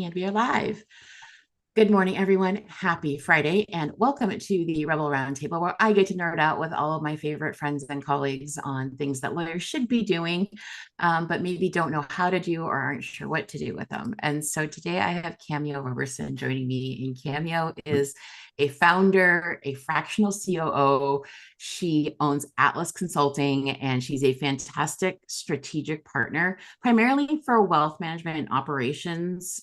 And we are live. Good morning, everyone. Happy Friday, and welcome to the Rebel Roundtable, where I get to nerd out with all of my favorite friends and colleagues on things that lawyers should be doing, but maybe don't know how to do or aren't sure what to do with them. And so today I have Cameo Roberson joining me, and Cameo is a founder, a fractional COO. She owns Atlas Consulting, and she's a fantastic strategic partner, primarily for wealth management and operations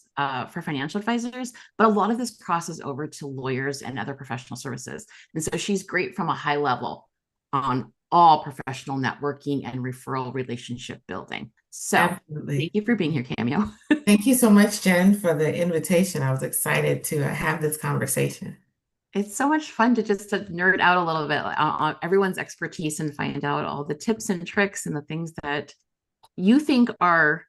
for financial advisors, but a lot of this crosses over to lawyers and other professional services. And so she's great from a high level on all professional networking and referral relationship building. So thank Absolutely. you for being here, Cameo. Thank you so much, Jen, for the invitation. I was excited to have this conversation. It's so much fun to just to nerd out a little bit on everyone's expertise and find out all the tips and tricks and the things that you think are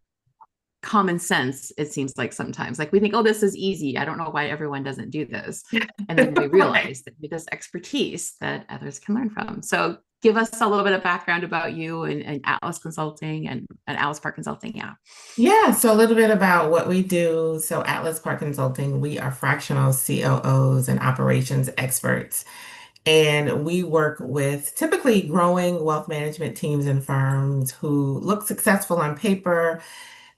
common sense. It seems like sometimes like we think, oh, this is easy, I don't know why everyone doesn't do this, and then we Right. realize that with this expertise that others can learn from. So give us a little bit of background about you and Atlas Consulting and Alice Park Consulting. Yeah. Yeah, so a little bit about what we do. So, Atlas Park Consulting, we are fractional COOs and operations experts. And we work with typically growing wealth management teams and firms who look successful on paper.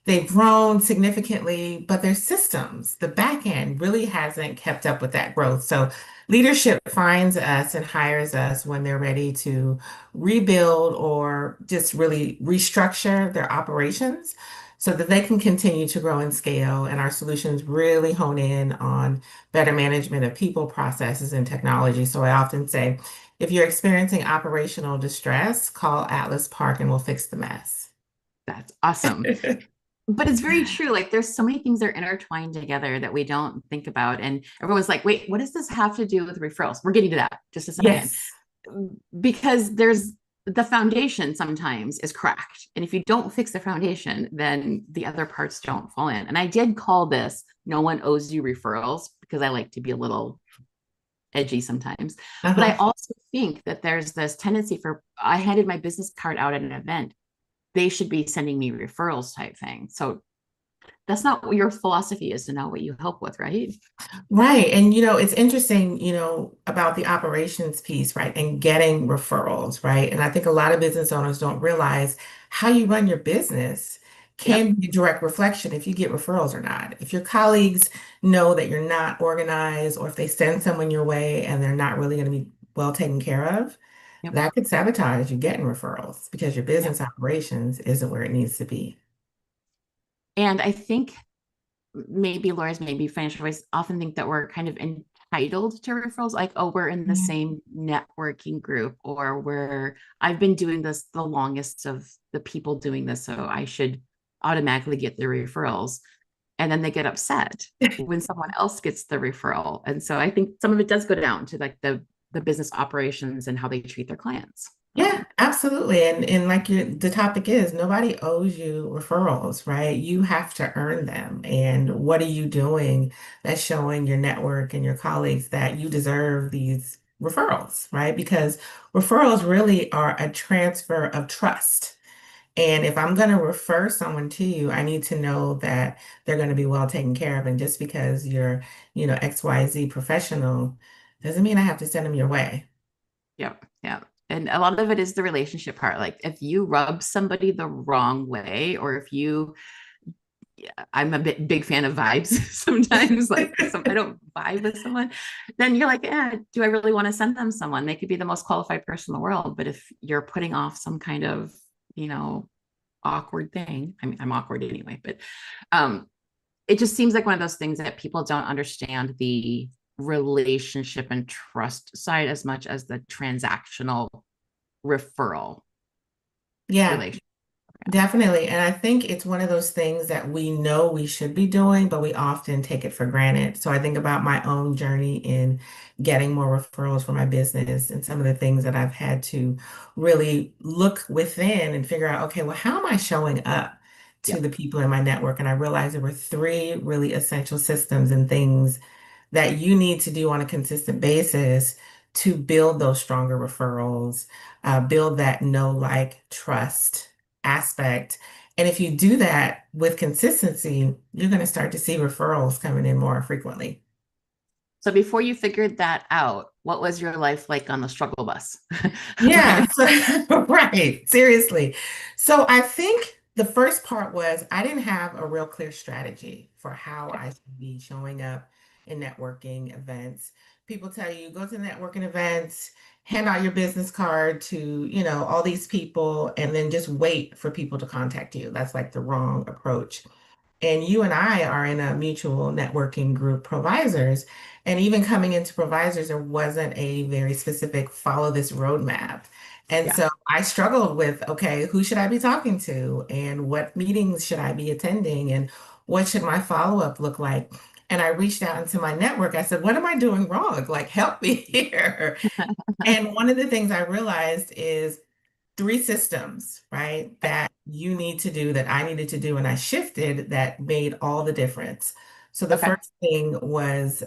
They've grown significantly, but their systems, the back end, really hasn't kept up with that growth. So leadership finds us and hires us when they're ready to rebuild or just really restructure their operations so that they can continue to grow and scale. And our solutions really hone in on better management of people, processes, and technology. So I often say, if you're experiencing operational distress, call Atlas Park and we'll fix the mess. That's awesome. But it's very true. Like there's so many things that are intertwined together that we don't think about. And everyone's like, wait, what does this have to do with referrals? We're getting to that just a second. Yes. Because there's the foundation sometimes is cracked. And if you don't fix the foundation, then the other parts don't fall in. And I did call this no one owes you referrals because I like to be a little edgy sometimes. But I Uh-huh. also think that there's this tendency for I handed my business card out at an event. They should be sending me referrals type thing. So that's not what your philosophy is to know what you help with, right? Right. And it's interesting, about the operations piece, right? And getting referrals, right? And I think a lot of business owners don't realize how you run your business Yep. can be a direct reflection if you get referrals or not. If your colleagues know that you're not organized, or if they send someone your way and they're not really going to be well taken care of, Yep. that could sabotage you getting referrals because your Yep. business operations isn't where it needs to be. And I think maybe lawyers, maybe financial advice often think that we're kind of entitled to referrals, like, oh, we're in the same networking group, or I've been doing this the longest of the people doing this, so I should automatically get the referrals. And then they get upset when someone else gets the referral. And so I think some of it does go down to like the business operations and how they treat their clients. Yeah, absolutely. And like the topic is, nobody owes you referrals, right? You have to earn them. And what are you doing that's showing your network and your colleagues that you deserve these referrals, right? Because referrals really are a transfer of trust. And if I'm going to refer someone to you, I need to know that they're going to be well taken care of. And just because you're, XYZ professional doesn't mean I have to send them your way. Yeah. Yeah. And a lot of it is the relationship part. Like if you rub somebody the wrong way, or if you, yeah, I'm a big fan of vibes sometimes, like I don't vibe with someone, then you're like, yeah, do I really want to send them someone? They could be the most qualified person in the world. But if you're putting off some kind of, you know, awkward thing, I mean, I'm awkward anyway, but um, it just seems like one of those things that people don't understand the relationship and trust side as much as the transactional referral Yeah. relation. Definitely. And I think it's one of those things that we know we should be doing, but we often take it for granted. So I think about my own journey in getting more referrals for my business and some of the things that I've had to really look within and figure out, okay, well, how am I showing up to Yep. the people in my network? And I realized there were three really essential systems and things that you need to do on a consistent basis to build those stronger referrals, build that know, like, trust aspect, And if you do that with consistency, you're going to start to see referrals coming in more frequently. So before you figured that out, what was your life like on the struggle bus? Yeah, right. Seriously. So I think the first part was I didn't have a real clear strategy for how I should be showing up in networking events. People tell you go to networking events, hand out your business card to, all these people, and then just wait for people to contact you. That's like the wrong approach. And you and I are in a mutual networking group, Provisors. And even coming into Provisors, there wasn't a very specific follow this roadmap. And Yeah. so I struggled with, okay, who should I be talking to? And what meetings should I be attending? And what should my follow-up look like? And I reached out into my network. I said, what am I doing wrong? Like, help me here. And one of the things I realized is three systems, right, Okay. that you need to do that I needed to do, and I shifted that made all the difference. So the Okay. first thing was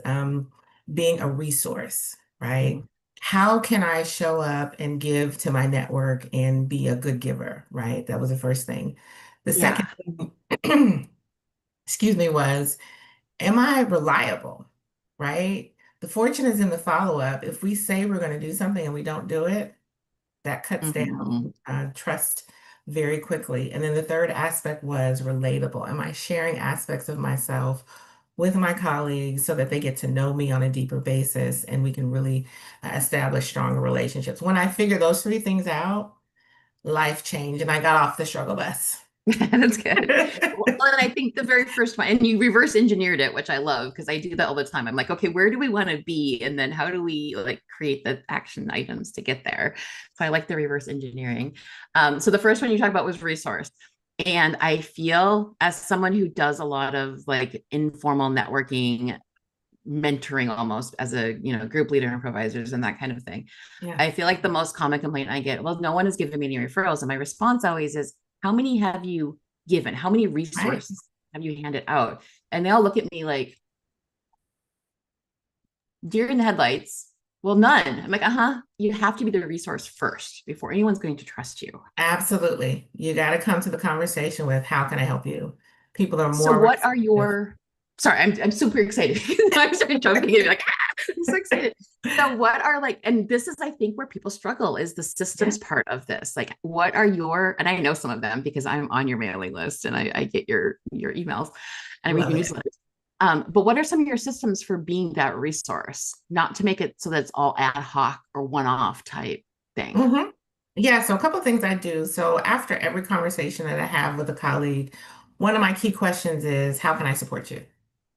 being a resource, Mhm. right? How can I show up and give to my network and be a good giver, right? That was the first thing. The second Yeah. thing, excuse me, was am I reliable, right? The fortune is in the follow-up. If we say we're going to do something and we don't do it, that cuts down Mhm. trust very quickly. And then the third aspect was relatable. Am I sharing aspects of myself with my colleagues so that they get to know me on a deeper basis and we can really establish stronger relationships? When I figured those three things out, life changed and I got off the struggle bus. That's good. Well, and I think the very first one, and you reverse engineered it, which I love because I do that all the time. I'm like, okay, where do we want to be? And then how do we like create the action items to get there? So I like the reverse engineering. So the first one you talked about was resource. And I feel as someone who does a lot of like informal networking, mentoring almost as a group leader and provisors and that kind of thing. Yeah, I feel like the most common complaint I get, well, no one has given me any referrals. And my response always is, how many have you given? How many right. resources have you handed out? And they all look at me like deer in the headlights. Well, none. I'm like, uh-huh. You have to be the resource first before anyone's going to trust you. Absolutely. You got to come to the conversation with how can I help you? People are So more what are receptive. your sorry, I'm super excited. I'm starting jumping in like I'm so excited. So what are like, and this is I think where people struggle is the Yeah, systems part of this. Like what are your, and I know some of them because I'm on your mailing list and I get your emails and I read love your it. newsletters. But what are some of your systems for being that resource, not to make it so that it's all ad hoc or one-off type thing? hmm Yeah, so a couple things I do. So after every conversation that I have with a colleague, one of my key questions is, how can I support you?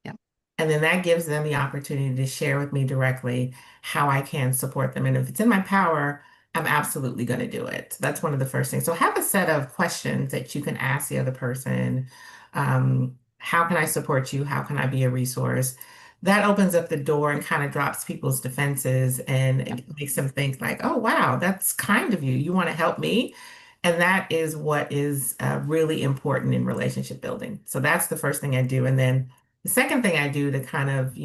Yeah. And then that gives them the opportunity to share with me directly how I can support them. And if it's in my power, I'm absolutely going to do it. So that's one of the first things. So have a set of questions that you can ask the other person. How can I support you? How can I be a resource? That opens up the door and kind of drops people's defenses and Yeah. it makes them think like, oh, wow, that's kind of you. You want to help me? And that is what is really important in relationship building. So that's the first thing I do. And then the second thing I do to kind of,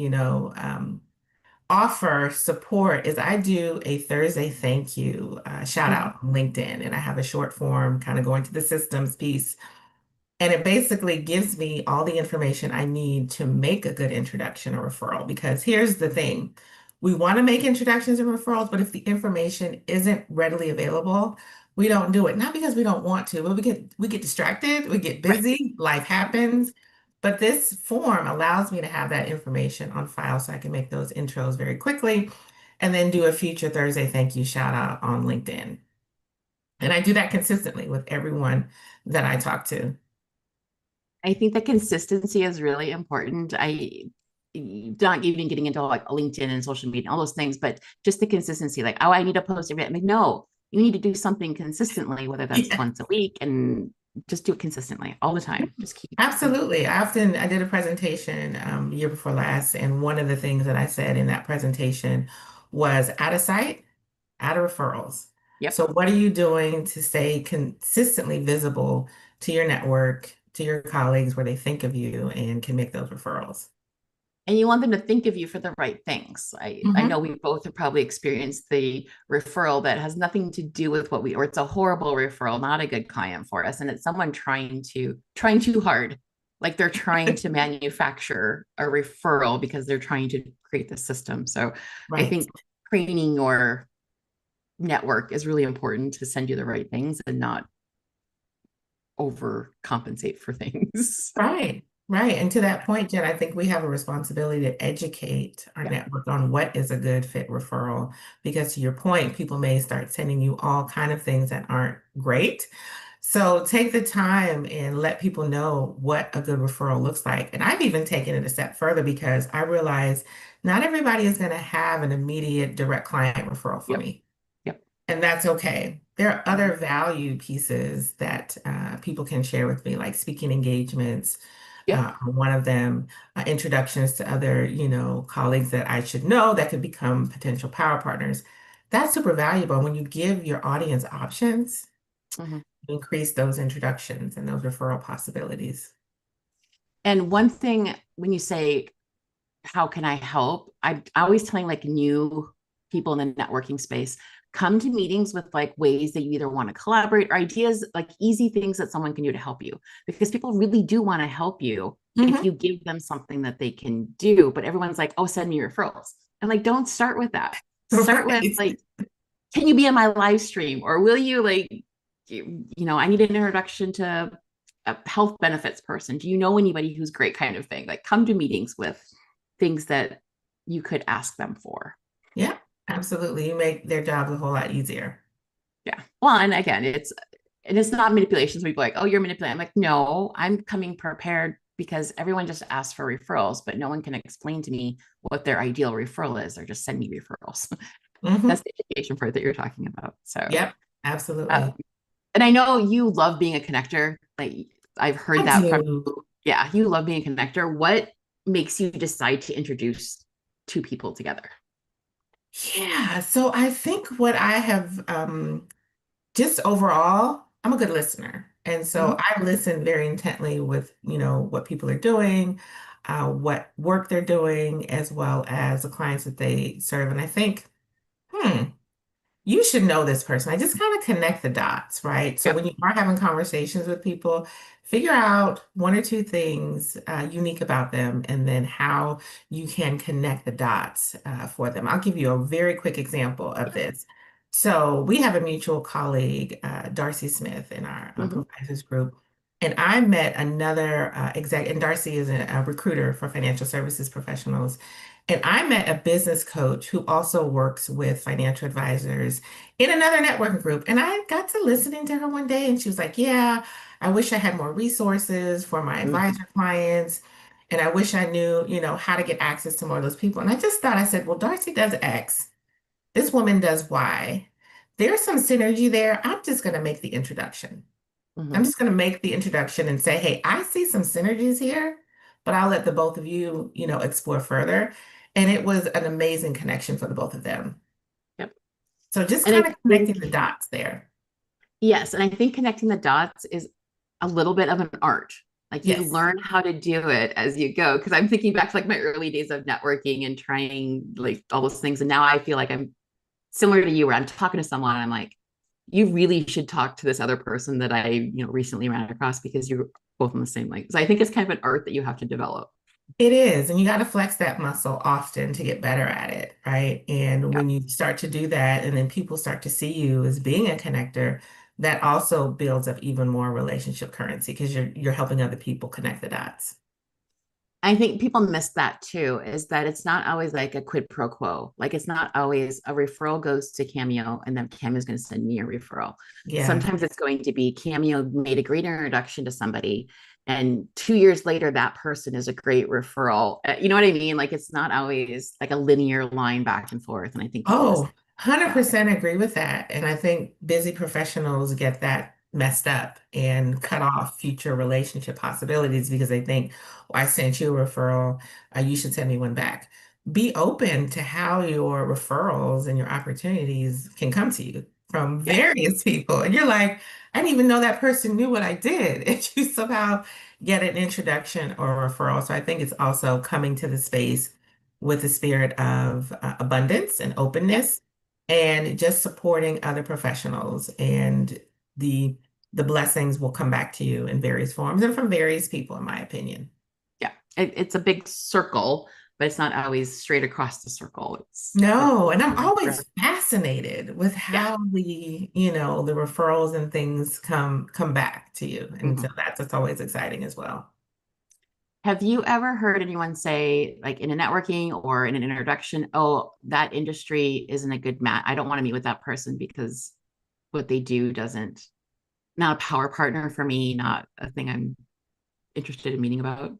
offer support is I do a Thursday thank you shout Mhm. out on LinkedIn, and I have a short form kind of going to the systems piece and it basically gives me all the information I need to make a good introduction or referral. Because here's the thing, we want to make introductions and referrals, but if the information isn't readily available, we don't do it. Not because we don't want to, but we get distracted, we get Right. busy, life happens. But this form allows me to have that information on file so I can make those intros very quickly and then do a future Thursday thank you shout out on LinkedIn. And I do that consistently with everyone that I talk to. I think the consistency is really important. I not even getting into like LinkedIn and social media, all those things, but just the consistency. Like, oh, I need to post every day. I'm like, no, you need to do something consistently, whether that's Yeah. once a week and just do it consistently all the time. Just keep doing Absolutely. I did a presentation year before last, and one of the things that I said in that presentation was out of sight, out of referrals. it. Yep. So what are you doing to stay consistently visible to your network, to your colleagues where they think of you and can make those referrals? and you want them to think of you for the right things. I Hmm. know we both have probably experienced the referral that has nothing to do with what we, or it's a horrible referral, not a good client for us, and it's someone trying too hard, like they're trying to manufacture a referral because they're trying to create the system. So I Right. think training your network is really important to send you the right things and not overcompensate for things. Right. Right. And to that point, Jen, I think we have a responsibility to educate our Yeah. network on what is a good fit referral. Because to your point, people may start sending you all kind of things that aren't great. So take the time and let people know what a good referral looks like. And I've even taken it a step further because I realize not everybody is going to have an immediate direct client referral for Yep. me. Yep. And that's okay. There are Mhm. other value pieces that people can share with me, like speaking engagements, Yep. are one of them, introductions to other, colleagues that I should know that could become potential power partners. That's super valuable. When you give your audience options, Mhm. you increase those introductions and those referral possibilities. And one thing when you say, how can I help? I always telling like new people in the networking space, come to meetings with like ways that you either want to collaborate or ideas, like easy things that someone can do to help you. Because people really do want to help you if Hmm. you give them something that they can do. But everyone's like, oh, send me referrals. And like, don't start with that. Start with Right. like, can you be in my live stream? Or will you like, I need an introduction to a health benefits person. Do you know anybody who's great kind of thing? Like come to meetings with things that you could ask them for. Yeah, absolutely. You make their jobs a whole lot easier. Yeah. Well, and again, it's not manipulation. So people are like, oh, you're manipulating. I'm like, no, I'm coming prepared because everyone just asks for referrals, but no one can explain to me what their ideal referral is or just send me referrals. Hmm. That's the education part that you're talking about. So, Yep, uh, absolutely. and I know you love being a connector. Like I've heard I that from, do. yeah, you love being a connector. What makes you decide to introduce two people together? Yeah, so I think what I have just overall, I'm a good listener. And so Mhm. I listen very intently with, what people are doing, what work they're doing, as well as the clients that they serve. And I think, hmm, you should know this person. I just kind of connect the dots, right? So Yep. when you are having conversations with people, figure out one or two things unique about them and then how you can connect the dots for them. I'll give you a very quick example of this. So we have a mutual colleague, Darcy Smith, in our Mhm. providers group. And I met another exec, and Darcy is a recruiter for financial services professionals. And I met a business coach who also works with financial advisors in another networking group. And I got to listening to her one day, and she was like, yeah, I wish I had more resources for my Mhm. advisor clients. And I wish I knew, how to get access to more of those people. And I just thought, I said, well, Darcy does X. This woman does Y. There's some synergy there. I'm just going to make the introduction. I'm Mhm. just going to make the introduction and say, hey, I see some synergies here, but I'll let the both of you, explore further. And it was an amazing connection for the both of them. Yep. So just And I kind of connecting think, the dots there. yes, and I think connecting the dots is a little bit of an art. Like you Yes. learn how to do it as you go. Cause I'm thinking back to like my early days of networking and trying like all those things. And now I feel like I'm similar to you where I'm talking to someone and I'm like, you really should talk to this other person that I, recently ran across because you're both in the same like. So I think it's kind of an art that you have to develop. It is. And you got to flex that muscle often to get better at it, right? And Yeah. when you start to do that, and then people start to see you as being a connector, that also builds up even more relationship currency because you're helping other people connect the dots. I think people miss that too, is that it's not always like a quid pro quo. Like it's not always a referral goes to Cameo and then Cameo is going to send me a referral. Yeah. Sometimes it's going to be Cameo made a great introduction to somebody, and 2 years later, that person is a great referral. You know what I mean? Like it's not always like a linear line back and forth. And I think people Oh, miss that. 100% agree with that. And I think busy professionals get that messed up and cut off future relationship possibilities because they think, well, I sent you a referral, you should send me one back. Be open to how your referrals and your opportunities can come to you. from Yeah. various people. And you're like, I didn't even know that person knew what I did. And you somehow get an introduction or a referral. So I think it's also coming to the space with the spirit of abundance and Yeah. openness and just supporting other professionals. And the the blessings will come back to you in various forms and from various people, in my opinion. Yeah. It's a big circle, but it's not always straight across the circle. It's No, and I'm always fascinated with yeah. how the referrals and things come back to you. And so Mhm. that's always exciting as well. Have you ever heard anyone say, like in a networking or in an introduction, oh, that industry isn't a good match. I don't want to meet with that person because what they do doesn't, not a power partner for me, not a thing I'm interested in meeting about?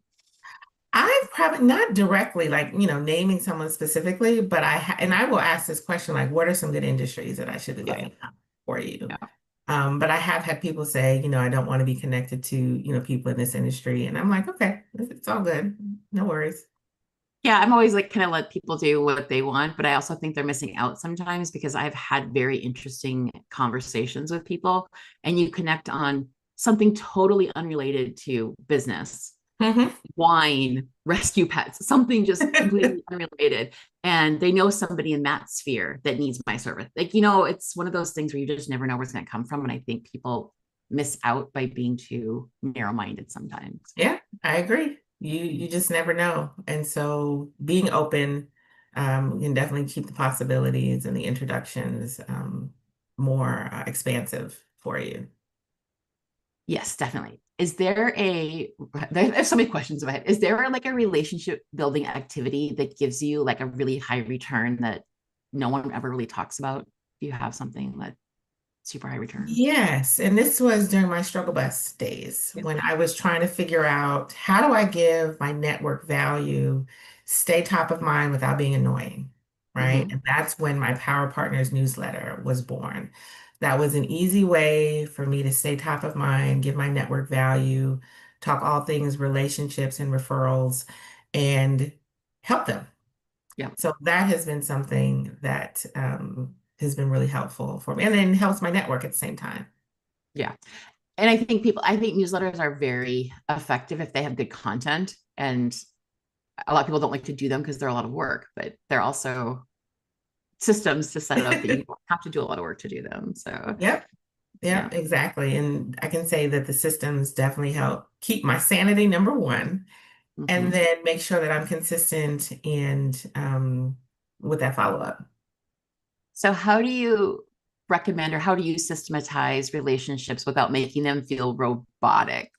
I've probably not directly like, naming someone specifically, but I will ask this question like, what are some good industries that I should be Yeah. looking at for you? Yeah. But I have had people say, I don't want to be connected to, people in this industry. And I'm like, okay, it's all good. No worries. Yeah, I'm always like kind of let people do what they want, but I also think they're missing out sometimes because I've had very interesting conversations with people and you connect on something totally unrelated to business, Hmm. wine, rescue pets, something just completely unrelated. And they know somebody in that sphere that needs my service. Like, it's one of those things where you just never know where it's going to come from. And I think people miss out by being too narrow minded sometimes. Yeah, I agree. You just never know. And so being open can definitely keep the possibilities and the introductions more expansive for you. Yes, definitely. Is there there's so many questions about it. Is there like a relationship building activity that gives you like a really high return that no one ever really talks about? Do you have something that super high return? Yes, and this was during my struggle bus days Yeah. when I was trying to figure out how do I give my network value, stay top of mind without being annoying, right? Hmm. And that's when my Power Partners newsletter was born. That was an easy way for me to stay top of mind, give my network value, talk all things relationships and referrals, and help them. Yeah. So that has been something that has been really helpful for me, and then helps my network at the same time. Yeah. And I think newsletters are very effective if they have good content. And a lot of people don't like to do them because they're a lot of work, but they're also systems to set it up that you don't have to do a lot of work to do them. So, Yep, yeah. yep, exactly. And I can say that the systems definitely help keep my sanity, number one, and Hmm. then make sure that I'm consistent and with that follow-up. So, how do you recommend or how do you systematize relationships without making them feel robotic?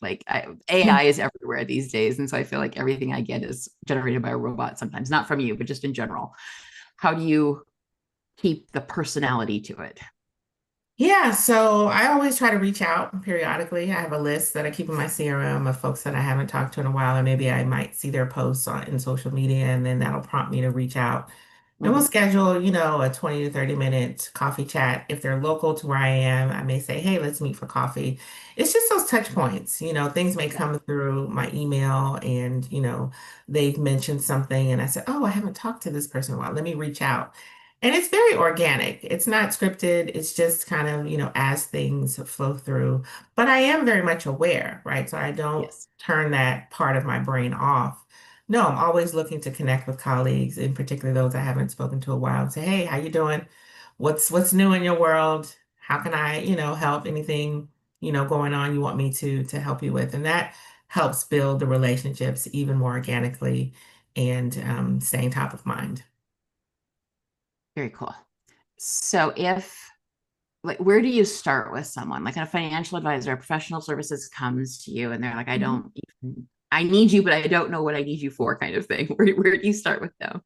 AI is everywhere these days. And so I feel like everything I get is generated by a robot sometimes, not from you, but just in general. How do you keep the personality to it? Yeah, so I always try to reach out periodically. I have a list that I keep in my CRM of folks that I haven't talked to in a while, and maybe I might see their posts in social media, and then that'll prompt me to reach out. And we'll Mhm. schedule, a 20 to 30-minute coffee chat. If they're local to where I am, I may say, hey, let's meet for coffee. It's just those touch points. Things may Yeah. come through my email and, they've mentioned something, and I said, oh, I haven't talked to this person in a while. Let me reach out. And it's very organic. It's not scripted. It's just kind of, as things flow through. But I am very much aware, right? So I don't Yes. turn that part of my brain off. No, I'm always looking to connect with colleagues, in particular those I haven't spoken to a while, and say, hey, how you doing? What's new in your world? How can I, help anything, going on you want me to help you with? And that helps build the relationships even more organically and staying top of mind. Very cool. So if like where do you start with someone like a financial advisor, professional services comes to you and they're like, I need you, but I don't know what I need you for kind of thing. Where do you start with them?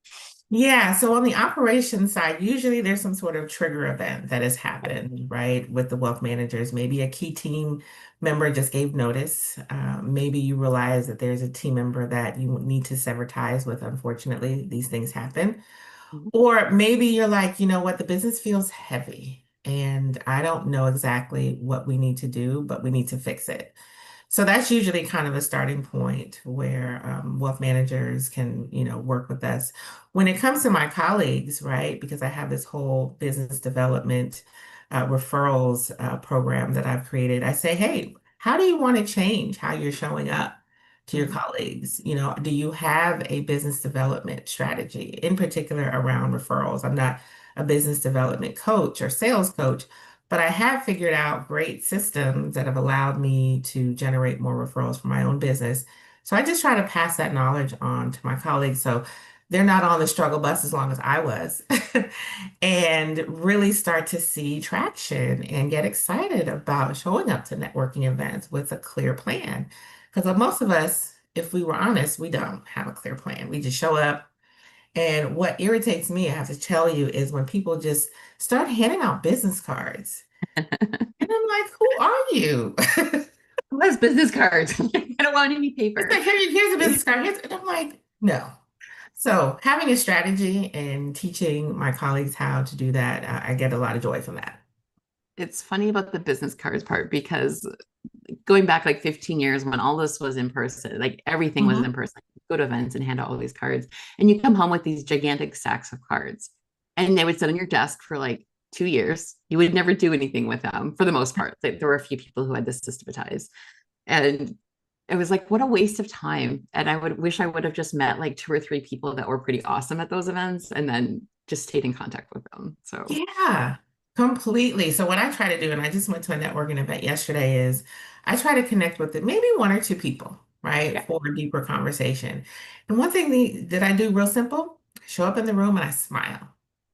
Yeah, so on the operations side, usually there's some sort of trigger event that has Yeah. happened, right, with the wealth managers. Maybe a key team member just gave notice. Maybe you realize that there's a team member that you need to sever ties with. Unfortunately, these things happen. Mhm. Or maybe you're like, you know what, the business feels heavy and I don't know exactly what we need to do, but we need to fix it. So that's usually kind of a starting point where wealth managers can, work with us. When it comes to my colleagues, right, because I have this whole business development referrals program that I've created. I say, hey, how do you want to change how you're showing up to your Mhm. colleagues? Do you have a business development strategy, in particular around referrals? I'm not a business development coach or sales coach, but I have figured out great systems that have allowed me to generate more referrals for my own business. So I just try to pass that knowledge on to my colleagues so they're not on the struggle bus as long as I was, and really start to see traction and get excited about showing up to networking events with a clear plan. Because most of us, if we were honest, we don't have a clear plan. We just show up. And what irritates me, I have to tell you, is when people just start handing out business cards. And I'm like, who are you? Who has business cards? I don't want any It's paper. like, here's a business card. And I'm like, no. So having a strategy and teaching my colleagues how to do that, I get a lot of joy from that. It's funny about the business cards part because going back like 15 years when all this was in person, like everything was in Hmm. person. You go to events and hand out all these cards, and you come home with these gigantic stacks of cards, and they would sit on your desk for like 2 years. You would never do anything with them for the most part. Like, there were a few people who had this systematized, and it was like, what a waste of time. And I would wish I would have just met like two or three people that were pretty awesome at those events and then just stayed in contact with them. So, Yeah, completely. So what I try to do, and I just went to a networking event yesterday, is I try to connect with maybe one or two people, right, yeah. for a deeper conversation. And one thing that I do real simple, show up in the room and I smile,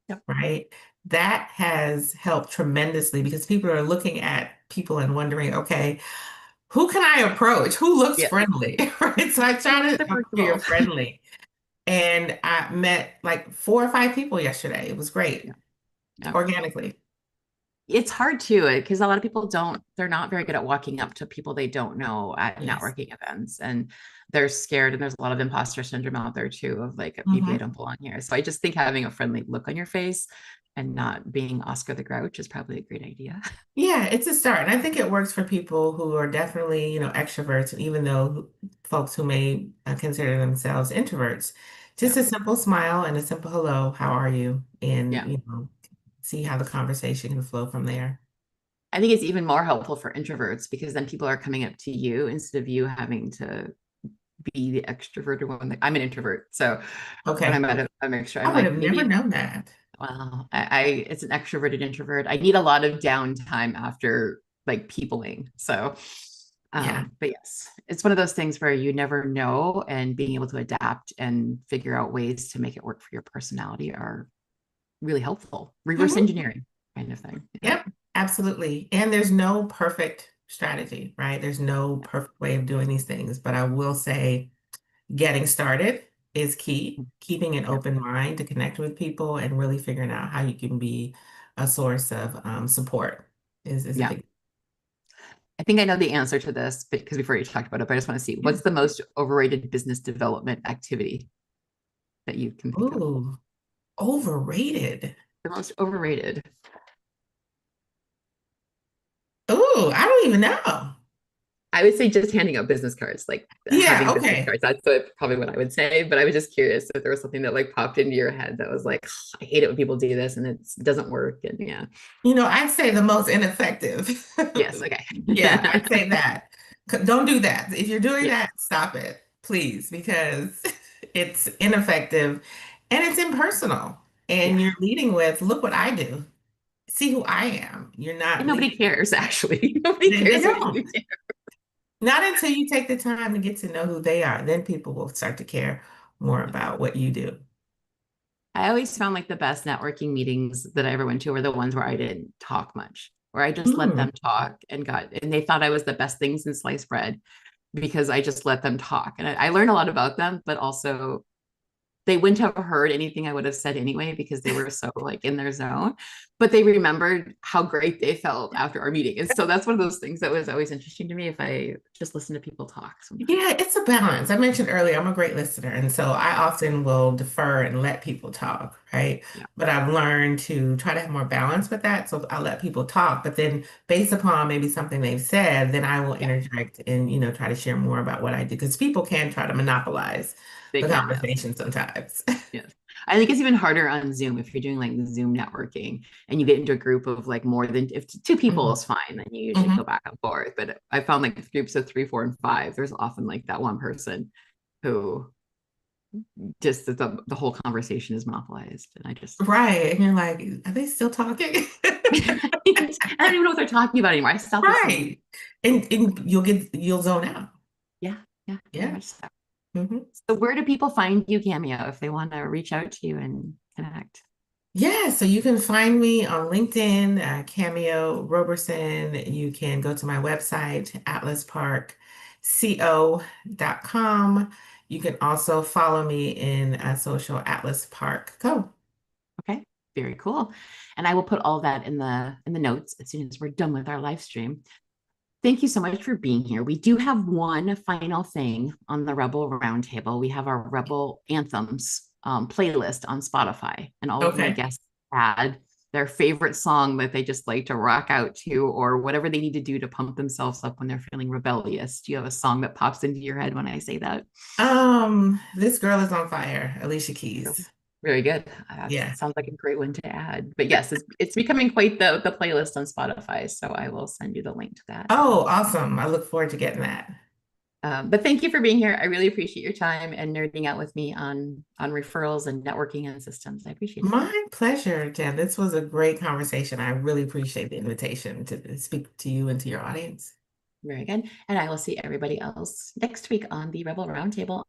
Yep. right? That has helped tremendously because people are looking at people and wondering, okay, who can I approach? Who looks Yeah. friendly, right? So I try to appear Approachable. friendly. And I met like 4 or 5 people yesterday. It was Yeah. great, Yeah. organically. It's hard too because a lot of people they're not very good at walking up to people they don't know at Yes. networking events, and they're scared, and there's a lot of imposter syndrome out there too of like, maybe I Hmm. don't belong here. So I just think having a friendly look on your face and not being Oscar the Grouch is probably a great idea. Yeah, it's a start. And I think it works for people who are definitely, extroverts, even though folks who may consider themselves introverts. Yeah. Just a simple smile and a simple hello, how are you? And, Yeah. see how the conversation can flow from there. I think it's even more helpful for introverts because then people are coming up to you instead of you having to be the extroverted one. I'm an introvert. So when I'm Okay. at a mixture, I I'm would like, have never maybe, known that. well, it's an extroverted introvert. I need a lot of downtime after like peopling. So, Yeah. but yes, it's one of those things where you never know, and being able to adapt and figure out ways to make it work for your personality are really helpful. Reverse Hmm. engineering kind of thing. Yeah. Yep, absolutely. And there's no perfect strategy, right? There's no perfect way of doing these things. But I will say, getting started is key. Keeping an Yeah. open mind to connect with people and really figuring out how you can be a source of support is a Yeah. big. I think I know the answer to this because we've already talked about it, but I just want to see Yeah. what's the most overrated business development activity that you can think of? Ooh, overrated. The most overrated. Ooh, I don't even know. I would say just handing out business cards, like Yeah, having business okay. cards. That's probably what I would say. But I was just curious if there was something that like popped into your head that was like, I hate it when people do this and it doesn't work. And yeah, I'd say the most ineffective. yes, okay, Yeah, I'd say that. Don't do that. If you're doing yeah, that, stop it, please, because it's ineffective and it's impersonal. And yeah. you're leading with, look what I do. See who I am. You're And not nobody leading. cares actually. Nobody They cares what don't. you do. Not until you take the time to get to know who they are. Then people will start to care more about what you do. I always found like the best networking meetings that I ever went to were the ones where I didn't talk much, where I just let Mm. them talk and they thought I was the best thing since sliced bread because I just let them talk. And I learned a lot about them, but also they wouldn't have heard anything I would have said anyway because they were so like in their zone. But they remembered how great they felt after our meeting. And so that's one of those things that was always interesting to me if I just listen to people talk sometimes. Yeah, it's a balance. I mentioned earlier, I'm a great listener, and so I often will defer and let people talk, right? Yeah. But I've learned to try to have more balance with that. So I'll let people talk, but then based upon maybe something they've said, then I will Yeah. interject and, try to share more about what I do because people can try to monopolize They the can. Yes. conversation sometimes. Yes. I think it's even harder on Zoom if you're doing like Zoom networking and you get into a group of like more than if two people Mhm. is fine, then you usually go Mhm. back and forth. But I found like groups of three, four, and five, there's often like that one person who just the whole conversation is monopolized. And I just, Right. And you're like, are they still talking? I don't even know what they're talking about anymore. I stopped listening. Right. And you'll zone out. Yeah, yeah, very Yeah. much so. Mhm. So where do people find you, Cameo, if they want to reach out to you and connect? Yeah, so you can find me on LinkedIn, Cameo Roberson. You can go to my website, atlasparkco.com. You can also follow me in social Atlas Park Co. Okay, very cool. And I will put all that in the notes as soon as we're done with our live stream. Thank you so much for being here. We do have one final thing on the Rebel Roundtable. We have our Rebel Anthems playlist on Spotify, and all of my Okay. guests had their favorite song that they just like to rock out to, or whatever they need to do to pump themselves up when they're feeling rebellious. Do you have a song that pops into your head when I say that? This girl is on fire, Alicia Keys. Very good. That Yeah. sounds like a great one to add. But yes, it's becoming quite the playlist on Spotify. So I will send you the link to that. Oh, awesome. I look forward to getting that. But thank you for being here. I really appreciate your time and nerding out with me on referrals and networking and systems. I appreciate it. My pleasure, Jen. This was a great conversation. I really appreciate the invitation to speak to you and to your audience. Very good. And I will see everybody else next week on the Rebel Roundtable